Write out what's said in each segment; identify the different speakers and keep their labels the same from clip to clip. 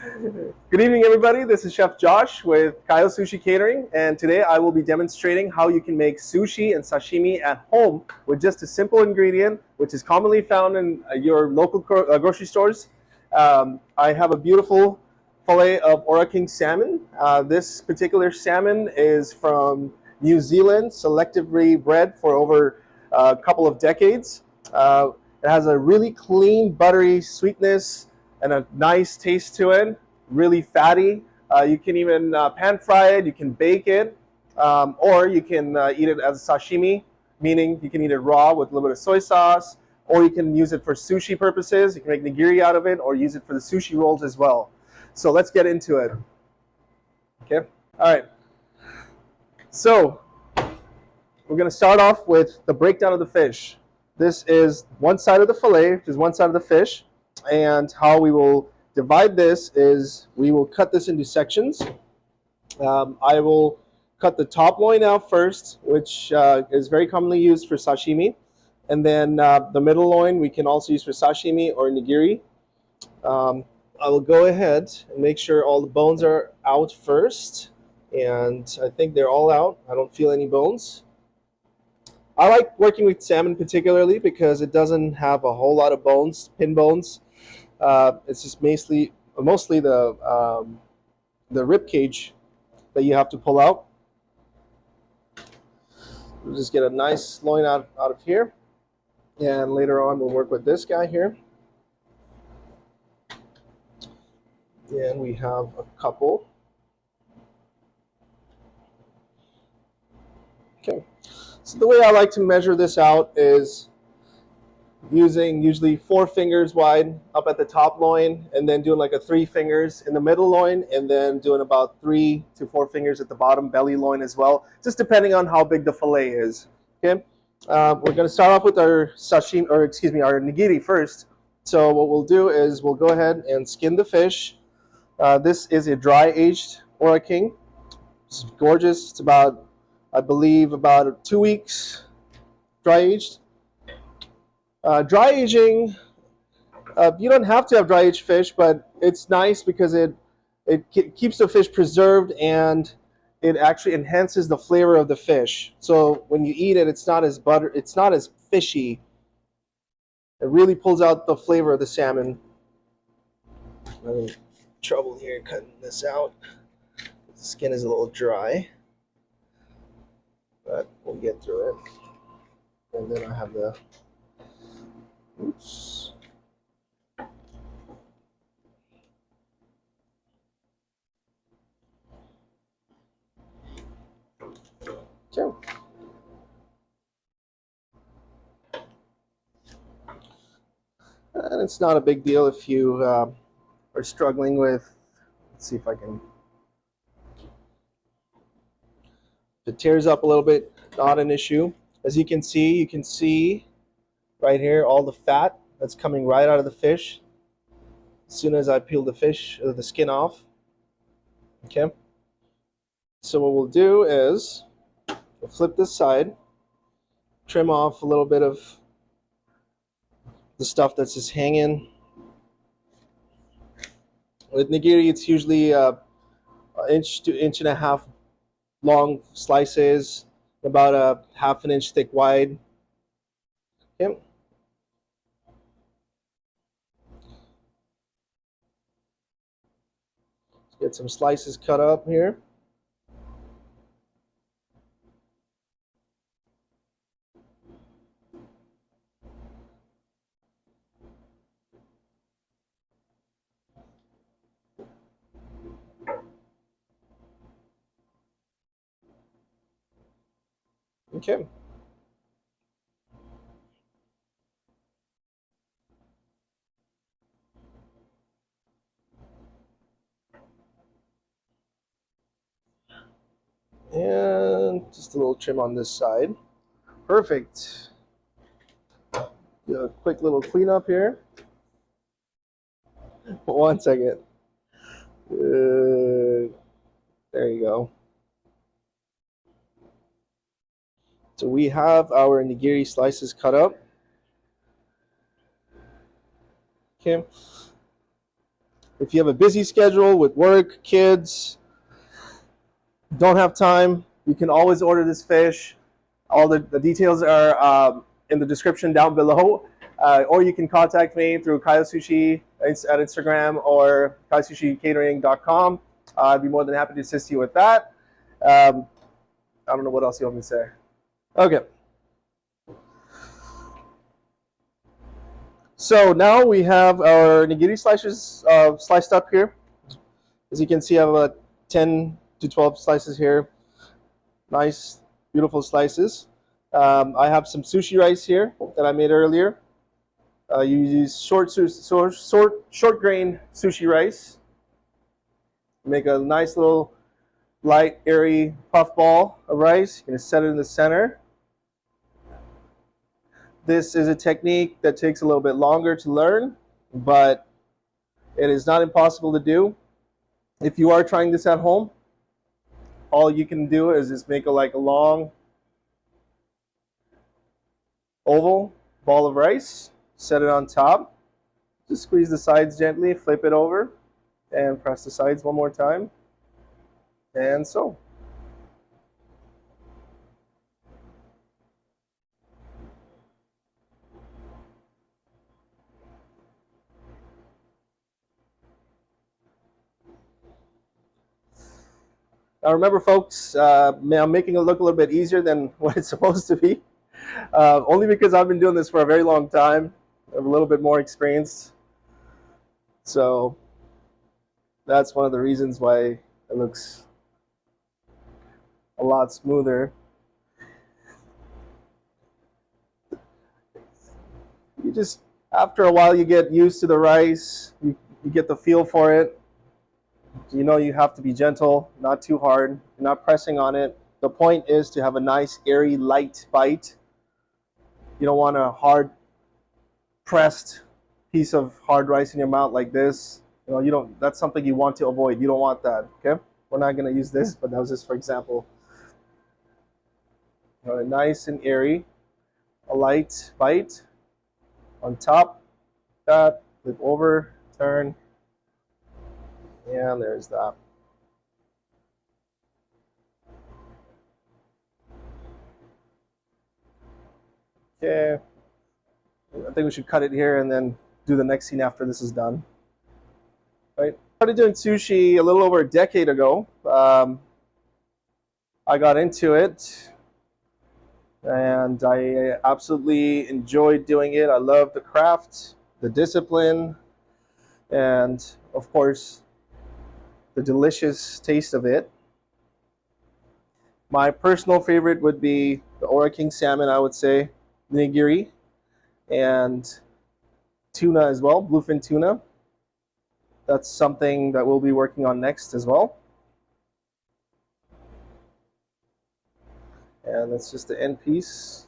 Speaker 1: Good evening, everybody. This is Chef Josh with Kaiyo Sushi Catering, and today I will be demonstrating how you can make sushi and sashimi at home with just a simple ingredient, which is commonly found in your local grocery stores. I have a beautiful fillet of Ora King salmon. This particular salmon is from New Zealand, selectively bred for over a couple of decades. It has a really clean, buttery sweetness and a nice taste to it, really fatty. You can even pan fry it, you can bake it, or you can eat it as a sashimi, meaning you can eat it raw with a little bit of soy sauce, or you can use it for sushi purposes. You can make nigiri out of it, or use it for the sushi rolls as well. So let's get into it. Okay, all right. So we're gonna start off with the breakdown of the fish. This is one side of the fillet, which is one side of the fish, and how we will divide this is we will cut this into sections. I will cut the top loin out first, which is very commonly used for sashimi, and then the middle loin we can also use for sashimi or nigiri. I will go ahead and make sure all the bones are out first, and I think they're all out. I don't feel any bones. I like working with salmon particularly because it doesn't have a whole lot of bones, pin bones. It's just mostly the rib cage that you have to pull out. We'll just get a nice loin out of here, and later on we'll work with this guy here. And we have a couple. Okay. So the way I like to measure this out is using usually 4 fingers wide up at the top loin, and then doing like a 3 fingers in the middle loin, and then doing about 3 to 4 fingers at the bottom belly loin as well, just depending on how big the fillet is. Okay, we're going to start off with our sashimi, or excuse me, our nigiri first. So what we'll do is we'll go ahead and skin the fish. This is a dry aged Ora King. It's gorgeous. It's about, I believe, about 2 weeks dry aged. Dry aging, you don't have to have dry aged fish, but it's nice because it keeps the fish preserved, and it actually enhances the flavor of the fish. So when you eat it, it's not as fishy. It really pulls out the flavor of the salmon. I'm having trouble here cutting this out. The skin is a little dry, but we'll get through it. And then I have the oops. Okay. And it's not a big deal if you are struggling with, let's see if I can, if it tears up a little bit, not an issue. As you can see right here all the fat that's coming right out of the fish as soon as I peel the skin off. Okay, so what we'll do is we'll flip this side, trim off a little bit of the stuff that's just hanging. With nigiri, it's usually an inch to inch and a half long slices, about a half an inch thick wide. Okay. Get some slices cut up here. Okay. And just a little trim on this side. Perfect. Do a quick little cleanup here. 1 second. There you go. So we have our nigiri slices cut up. Okay. If you have a busy schedule with work, kids, don't have time, you can always order this fish. All the details are in the description down below. Or you can contact me through Kaiyo Sushi at Instagram or kaiyosushicatering.com. I'd be more than happy to assist you with that. I don't know what else you want me to say. Okay. So now we have our nigiri slices sliced up here. As you can see, I have about 10 to 12 slices here. Nice, beautiful slices. I have some sushi rice here that I made earlier. You use short grain sushi rice. Make a nice little light, airy puff ball of rice. You're gonna set it in the center. This is a technique that takes a little bit longer to learn, but it is not impossible to do. If you are trying this at home, all you can do is just make like a long oval ball of rice, set it on top, just squeeze the sides gently, flip it over, and press the sides one more time, and so. Now remember folks, I'm making it look a little bit easier than what it's supposed to be, only because I've been doing this for a very long time. I have a little bit more experience, so that's one of the reasons why it looks a lot smoother. You just, after a while, you get used to the rice, you get the feel for it. You know you have to be gentle, not too hard, you're not pressing on it. The point is to have a nice, airy, light bite. You don't want a hard, pressed piece of hard rice in your mouth like this. You don't. That's something you want to avoid. You don't want that. Okay, we're not going to use this, but that was just for example. Nice and airy, a light bite on top. That flip over, turn. And there's that. Okay. I think we should cut it here and then do the next scene after this is done. Right. I started doing sushi a little over a decade ago. I got into it and I absolutely enjoyed doing it. I love the craft, the discipline, and of course, the delicious taste of it. My personal favorite would be the Ora King salmon, I would say, nigiri, and tuna as well, bluefin tuna. That's something that we'll be working on next as well. And that's just the end piece.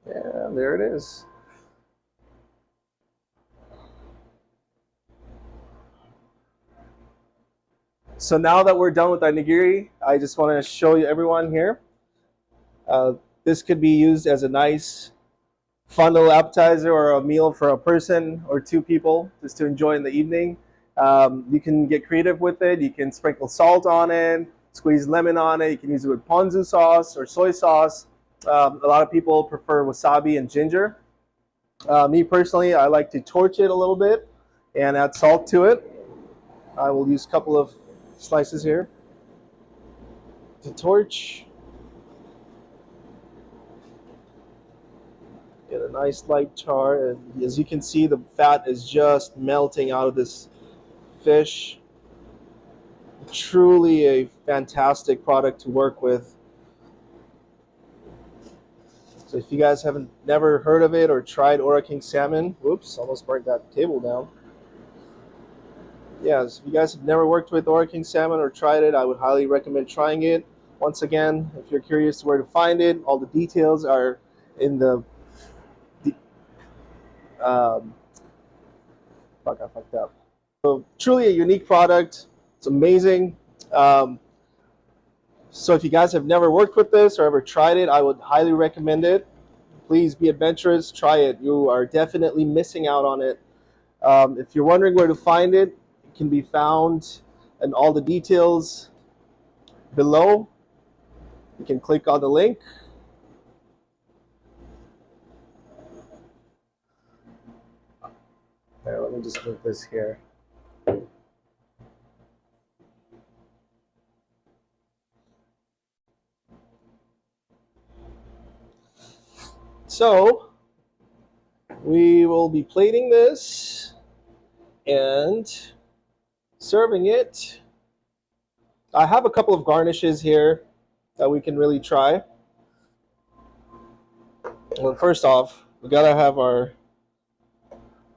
Speaker 1: And there it is. So now that we're done with our nigiri, I just want to show you everyone here. This could be used as a nice fun little appetizer or a meal for a person or two people just to enjoy in the evening. You can get creative with it. You can sprinkle salt on it, squeeze lemon on it. You can use it with ponzu sauce or soy sauce. A lot of people prefer wasabi and ginger. Me personally, I like to torch it a little bit and add salt to it. I will use a couple of slices here to torch. Get a nice light char, and as you can see, the fat is just melting out of this fish. Truly a fantastic product to work with. So if you guys haven't never heard of it or tried Ora King salmon, whoops, almost burnt that table down. Yes, if you guys have never worked with Ora King salmon or tried it, I would highly recommend trying it. Once again, if you're curious where to find it, all the details are in the fuck, I fucked up. So truly a unique product. It's amazing. So if you guys have never worked with this or ever tried it, I would highly recommend it. Please be adventurous. Try it. You are definitely missing out on it. If you're wondering where to find it, it can be found in all the details below. You can click on the link. There, let me just move this here. So we will be plating this and serving it. I have a couple of garnishes here that we can really try. Well, first off, we gotta have our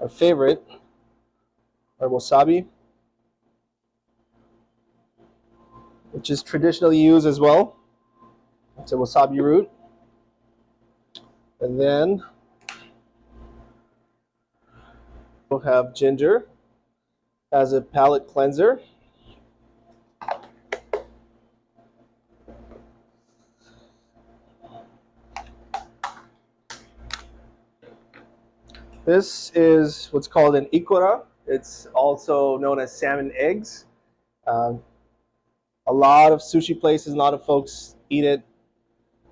Speaker 1: favorite, our wasabi, which is traditionally used as well. It's a wasabi root. And then we'll have ginger as a palate cleanser. This is what's called an ikura. It's also known as salmon eggs. Um, a lot of sushi places, a lot of folks eat it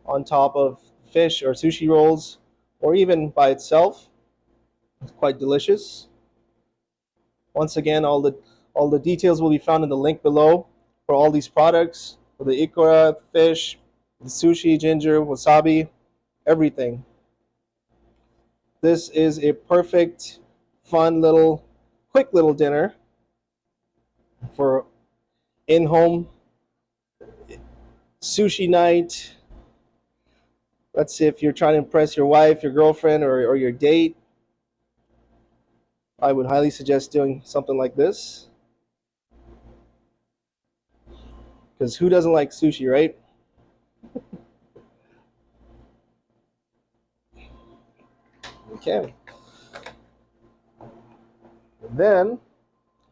Speaker 1: on top of fish or sushi rolls, or even by itself. It's quite delicious. Once again, all the details will be found in the link below for all these products, for the ikura, fish, the sushi, ginger, wasabi, everything. This is a perfect, fun little, quick little dinner for in-home sushi night. Let's see, if you're trying to impress your wife, your girlfriend, or your date, I would highly suggest doing something like this. Because who doesn't like sushi, right? Okay. And then,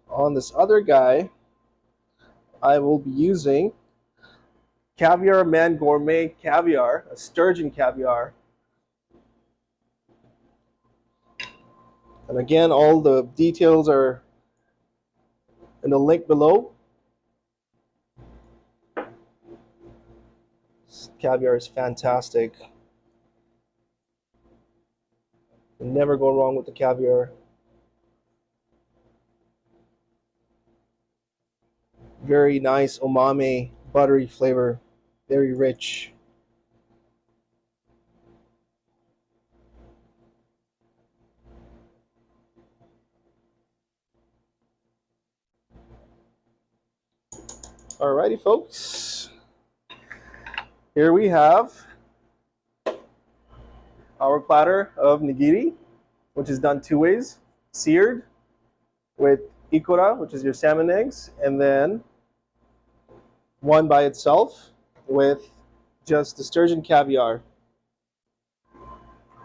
Speaker 1: on this other guy, I will be using Caviar Man Gourmet Caviar, a sturgeon caviar. And again, all the details are in the link below. This caviar is fantastic. You never go wrong with the caviar. Very nice umami, buttery flavor, very rich. Alrighty, folks. Here we have our platter of nigiri, which is done two ways: seared with ikura, which is your salmon eggs, and then one by itself with just the sturgeon caviar.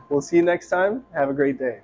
Speaker 1: We'll see you next time. Have a great day.